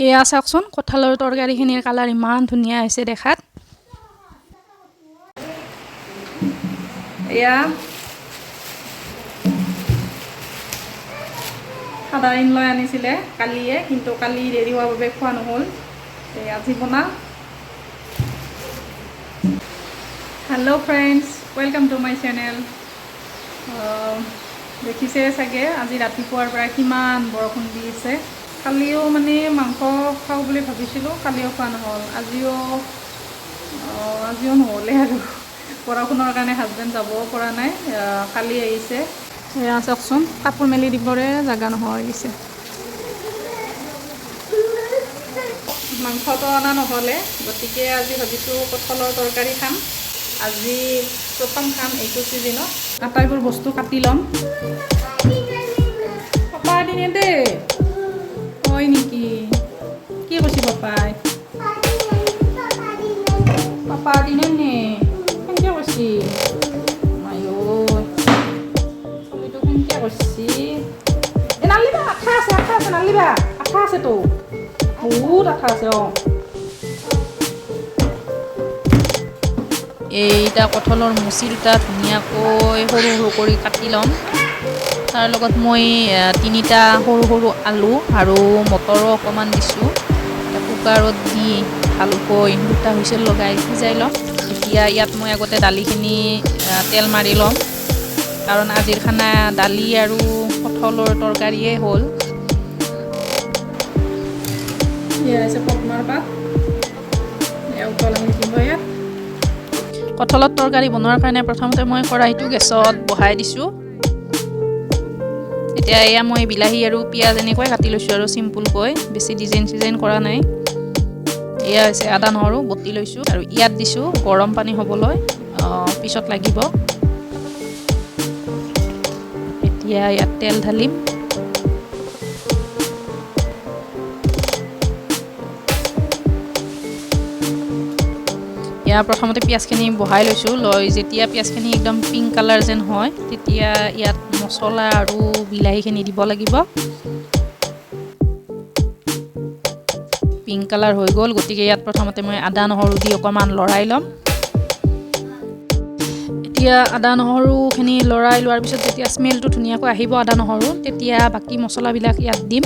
এয়া চাওকচোন কঁঠালৰ তৰকাৰীখিনিৰ কালাৰ ইমান ধুনীয়া হৈছে দেখাত। এয়া সাধাৰণ লৈ আনিছিলে কালিয়ে, কিন্তু কালি দেৰি হোৱাৰ বাবে খোৱা নহ'ল। আজি বনাম। Hello' friends, welcome to my channel. দেখিছে চাগে আজি ৰাতিপুৱাৰ পৰা কিমান বৰষুণ দি আছে। কালিও মানে মাংস খাওঁ বুলি ভাবিছিলোঁ, কালিও খোৱা নহ'ল। আজিও নহ'লে আৰু বৰষুণৰ কাৰণে হাজবেণ্ড যাবও পৰা নাই, কালি আহিছে। এয়া চাওকচোন কাপোৰ মেলি দিবৰে জেগা নোহোৱা হৈ গৈছে। মাংসটো অনা নহ'লে, গতিকে আজি ভাবিছোঁ কঁঠালৰ তৰকাৰী খাম। আজি প্ৰথম খাম এইটো ছিজনত। আটাইবোৰ বস্তু কাটি ল'ম। পাপা দিনে দে হয় নেকি? কি কৈছে পাপাই? পাপা দিনে নে কেনেকৈ কৈছি? মায়ো চলিটো কেনেকৈ কৈছি? এই নালিবা, আঠা আছে নালিবা, আঠা আছেতো, বহুত আঠা আছে। এইটা কঁঠালৰ মুচি দুটা ধুনীয়াকৈ সৰু সৰু কৰি কাটি ল'ম। তাৰ লগত মই 3টা সৰু সৰু আলু আৰু মটৰো অকণমান দিছোঁ। কুকাৰত দি ভালকৈ 2টা হুইচেল লগাই সিজাই ল'ম। এতিয়া ইয়াত মই আগতে দালিখিনি তেল মাৰি ল'ম, কাৰণ আজিৰ খানা দালি আৰু কঁঠালৰ তৰকাৰীয়ে হ'ল। এয়া আছে পদ্মাৰ পাত, উতলাই দিব ইয়াত। কঁঠালৰ তৰকাৰী বনোৱাৰ কাৰণে প্ৰথমতে মই কেৰাহীটো গেছত বহাই দিছোঁ। এতিয়া এয়া মই বিলাহী আৰু পিঁয়াজ এনেকৈ কাটি লৈছোঁ আৰু চিম্পুলকৈ, বেছি ডিজাইন কৰা নাই। এয়া হৈছে আদা নহৰু বটি লৈছোঁ আৰু ইয়াত দিছোঁ গৰম পানী হ'বলৈ, পিছত লাগিব। এতিয়া ইয়াত তেল ঢালিম। ইয়াৰ প্ৰথমতে পিঁয়াজখিনি বহাই লৈছোঁ। যেতিয়া পিঁয়াজখিনি একদম পিংক কালাৰ যেন হয়, তেতিয়া ইয়াত মছলা আৰু বিলাহীখিনি দিব লাগিব। পিংক কালাৰ হৈ গ'ল, গতিকে ইয়াত প্ৰথমতে মই আদা নহৰু দি অকণমান লৰাই ল'ম। এতিয়া আদা নহৰুখিনি লৰাই লোৱাৰ পিছত যেতিয়া স্মেলটো ধুনীয়াকৈ আহিব আদা নহৰু, তেতিয়া বাকী মছলাবিলাক ইয়াত দিম।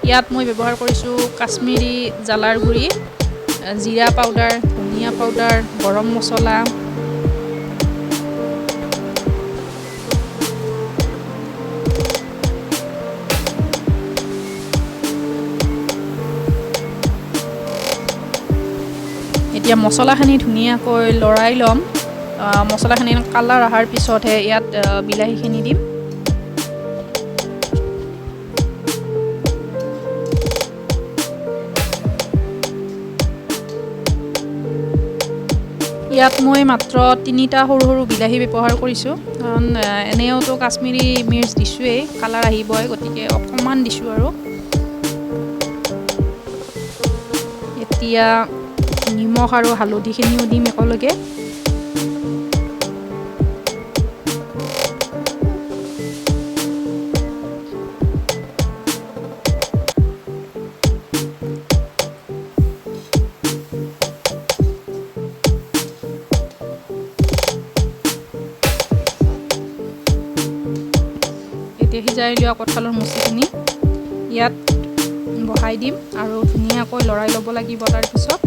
ইয়াত মই ব্যৱহাৰ কৰিছোঁ কাশ্মীৰী জ্বালাৰ গুড়ি, জিৰা পাউডাৰ, ধনিয়া পাউডাৰ, গৰম মছলা। এতিয়া মছলাখিনি ধুনীয়াকৈ লৰাই ল'ম। মছলাখিনি কালাৰ অহাৰ পিছতহে ইয়াত বিলাহীখিনি দিম। ইয়াত মই মাত্ৰ 3টা সৰু সৰু বিলাহী ব্যৱহাৰ কৰিছোঁ, কাৰণ এনেওতো কাশ্মীৰী মিৰ্চ দিছোঁৱেই, কালাৰ আহিবই, গতিকে অকণমান দিছোঁ আৰু। এতিয়া নিমখ আৰু হালধিখিনিও দিম একেলগে। এতিয়া সিজাই লোৱা কঁঠালৰ মুচিখিনি ইয়াত বহাই দিম আৰু ধুনীয়াকৈ লৰাই ল'ব লাগিব। তাৰপিছত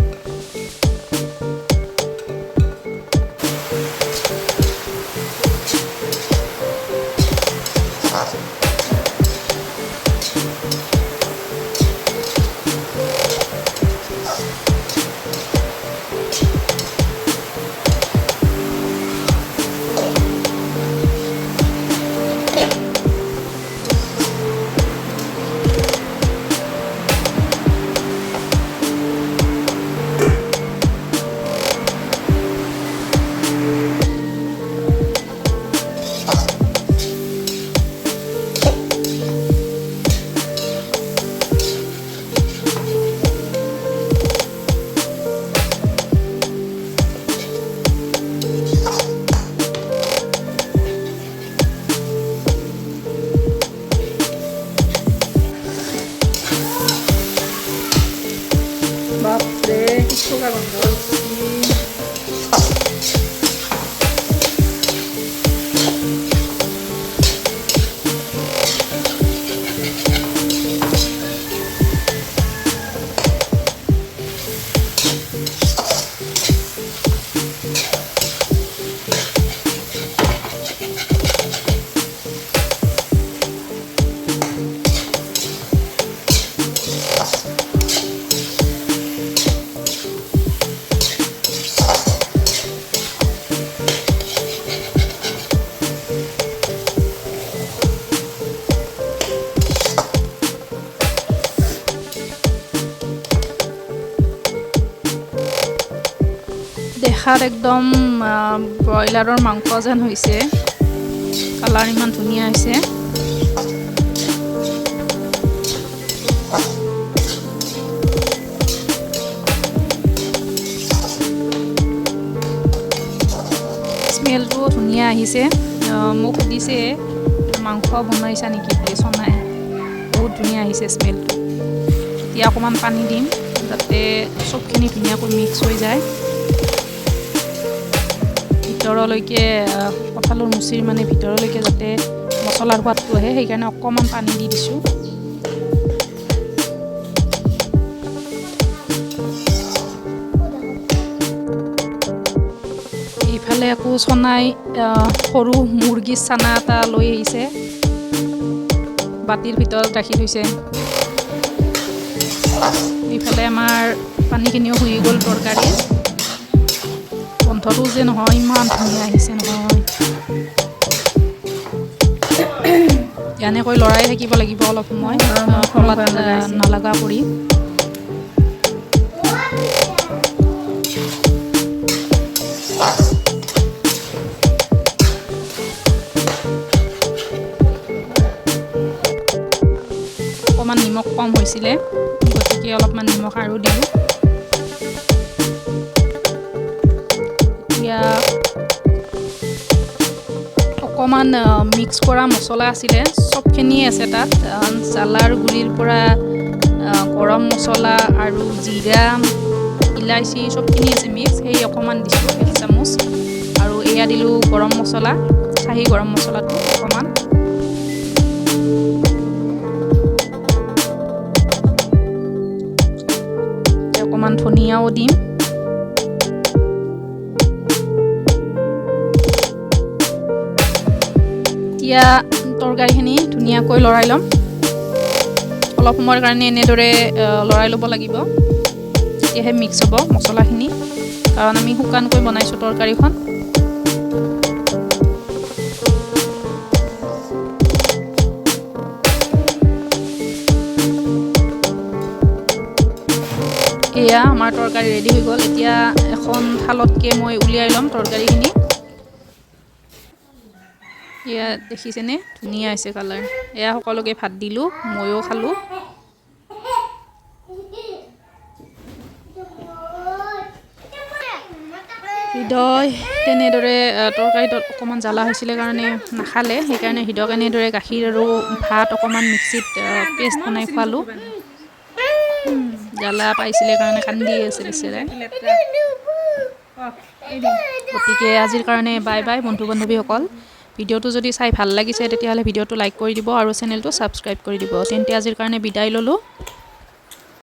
থকা গন্ধ দেখাত একদম ব্ৰইলাৰৰ মাংস যেন হৈছে কালাৰ ইমান ধুনীয়া হৈছে স্মেলটো ধুনীয়া আহিছে মোক সুধিছে মাংস বনাইছা নেকি বুলি চনাই বহুত ধুনীয়া আহিছে স্মেলটো এতিয়া অকণমান পানী দিম যাতে চবখিনি ধুনীয়াকৈ মিক্স হৈ যায় ভিতৰলৈকে কঁঠালৰ মুচিৰ মানে ভিতৰলৈকে যাতে মছলাৰ সোৱাদটো আহে সেইকাৰণে অকণমান পানী দি দিছোঁ এইফালে আকৌ চনাই সৰু মুৰ্গীৰ চানা এটা লৈ আহিছে বাতিৰ ভিতৰত ৰাখি থৈছে এইফালে আমাৰ পানীখিনিও শুই গ'ল তৰকাৰী গন্ধটো যে নহয় ইমান ধুনীয়া আহিছে নহয় এনেকৈ লৰাই থাকিব লাগিব অলপ সময় তলাত নালাগা কৰি অকণমান নিমখ কম হৈছিলে গতিকে অলপমান নিমখ আৰু দিলোঁ অকণমান মিক্স কৰা মছলা আছিলে চবখিনিয়ে আছে তাত জালাৰ গুড়িৰ পৰা গৰম মছলা আৰু জিৰা ইলাইচি চবখিনি আছে মিক্স সেই অকণমান দিছোঁ 1 চামুচ আৰু এয়া দিলোঁ গৰম মছলা চাহী গৰম মছলাটো অকণমান অকণমান ধনিয়াও দিম এতিয়া তৰকাৰীখিনি ধুনীয়াকৈ লৰাই ল'ম অলপ সময়ৰ কাৰণে এনেদৰে লৰাই ল'ব লাগিব তেতিয়াহে মিক্স হ'ব মছলাখিনি কাৰণ আমি শুকানকৈ বনাইছোঁ তৰকাৰীখন এয়া আমাৰ তৰকাৰী ৰেডি হৈ গ'ল এতিয়া এখন থালতকৈ মই উলিয়াই ল'ম তৰকাৰীখিনি এয়া দেখিছেনে ধুনীয়া হৈছে কালাৰ এয়া সকলোকে ভাত দিলোঁ ময়ো খালোঁ হৃদয় তেনেদৰে তৰকাৰীত অকণমান জ্বালা হৈছিলে কাৰণে নাখালে সেইকাৰণে হৃদয়ক এনেদৰে গাখীৰ আৰু ভাত অকণমান মিক্সিত পেষ্ট বনাই খোৱালোঁ জ্বালা পাইছিলে কাৰণে কান্দি আছে বেচেৰাই গতিকে আজিৰ কাৰণে বাই বাই বন্ধু বান্ধৱীসকল ভিডিঅ'টো যদি চাই ভাল লাগিছে তেতিয়াহ'লে ভিডিঅ'টো লাইক কৰি দিব আৰু চেনেলটো ছাবস্ক্ৰাইব কৰি দিব তেন্তে আজিৰ কাৰণে বিদায় ল'লোঁ